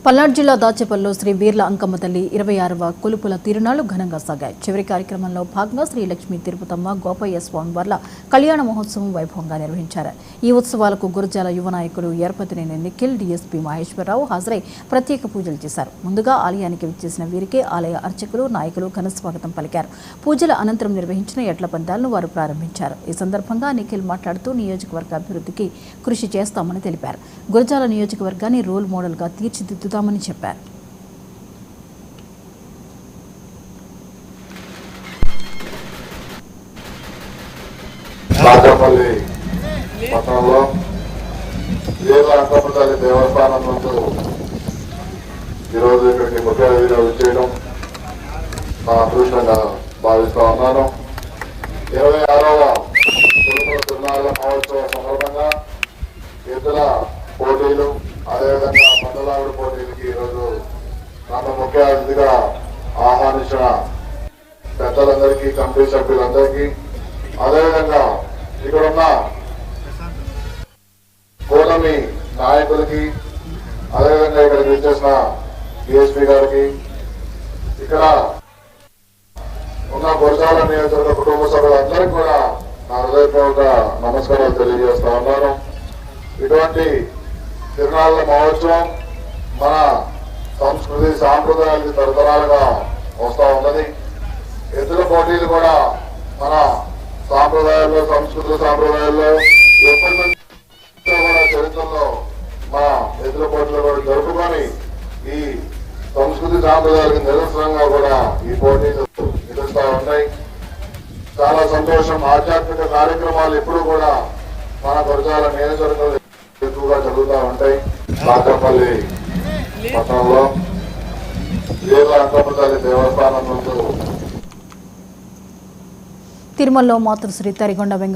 పల్నాడు జిల్లా దాచేపల్లిలో శ్రీ వీర్ల అంకమ్మ తల్లి 26వ కొలుపుల తిరునాళ్లు ఘనంగా సాగాయి. చివరి కార్యక్రమంలో భాగంగా శ్రీ లక్ష్మీ తిరుపతమ్మ గోపయ్య స్వామివార్ల కళ్యాణ మహోత్సవం వైభవంగా నిర్వహించారు. ఈ ఉత్సవాలకు గురజాల యువ నాయకులు ఎర్పతినేని నిఖిల్, డీఎస్పీ మహేశ్వరరావు హాజరై ప్రత్యేక పూజలు చేశారు. ముందుగా ఆలయానికి విచ్చేసిన వీరికి ఆలయ అర్చకులు, నాయకులు ఘనస్వాగతం పలికారు. పూజల అనంతరం నిర్వహించిన ఎడ్ల పందాలను వారు ప్రారంభించారు. ఈ సందర్భంగా నిఖిల్ మాట్లాడుతూ నియోజకవర్గ అభివృద్ధికి కృషి చేస్తామని తెలిపారు. గురజాల నియోజకవర్గాన్ని రోల్ మోడల్గా తీర్చిదిద్దుతామని చెప్పారు. రాజపల్లి పట్టణంలో వీర్ల అంకమ్మ తల్లి దేవస్థానం నందు ఈరోజు ఇక్కడికి ముఖ్య అతిథిగా విచ్చేయడం నా అదృష్టంగా భావిస్తా ఉన్నాను. 26వ కొలుపుల తిరునాళ్ల మహోత్సవం సందర్భంగా ఎద్దుల పోటీలు, అదేవిధంగా మండలావిడి పోటీలకి ఈరోజు నన్ను ముఖ్య అతిథిగా ఆహ్వానించిన పెద్దలందరికీ, కమిటీ సభ్యులందరికీ, అదేవిధంగా ఇక్కడున్న కూటమి నాయకులకి, అదేవిధంగా ఇక్కడికి విచ్చేసిన డిఎస్పీ గారికి, ఇక్కడ ఉన్న గురజాల నియోజకవర్గ కుటుంబ సభ్యులందరికీ కూడా నా హృదయపూర్వక నమస్కారాలు తెలియజేస్తా ఉన్నాను. ఇటువంటి తిరునాళ్ల మహోత్సవం మన సంస్కృతి సాంప్రదాయాలకి తరతరాలుగా వస్తూ ఉన్నది. ఎద్దుల పోటీలు కూడా మన సాంప్రదాయాల్లో, సంస్కృతి సాంప్రదాయాల్లో ఎప్పటి నుంచో కూడా చరిత్రలో మన ఎద్దుల పోటీలు కూడా జరుపుకొని ఈ సంస్కృతి సాంప్రదాయాలకు నిరసనంగా కూడా ఈ పోటీలు నిలుస్తూ ఉన్నాయి. చాలా సంతోషం. ఆధ్యాత్మిక కార్యక్రమాలు ఎప్పుడు కూడా మన గురజాల నియోజకవర్గంలో ఎక్కువగా జరుగుతూ ఉంటాయి. రాజపల్లి పట్టణంలో వీర్ల అంకమ్మ తల్లి దేవస్థానం నందు తిరుమలలో మాతృశ్రీ తరిగొండ వెంగ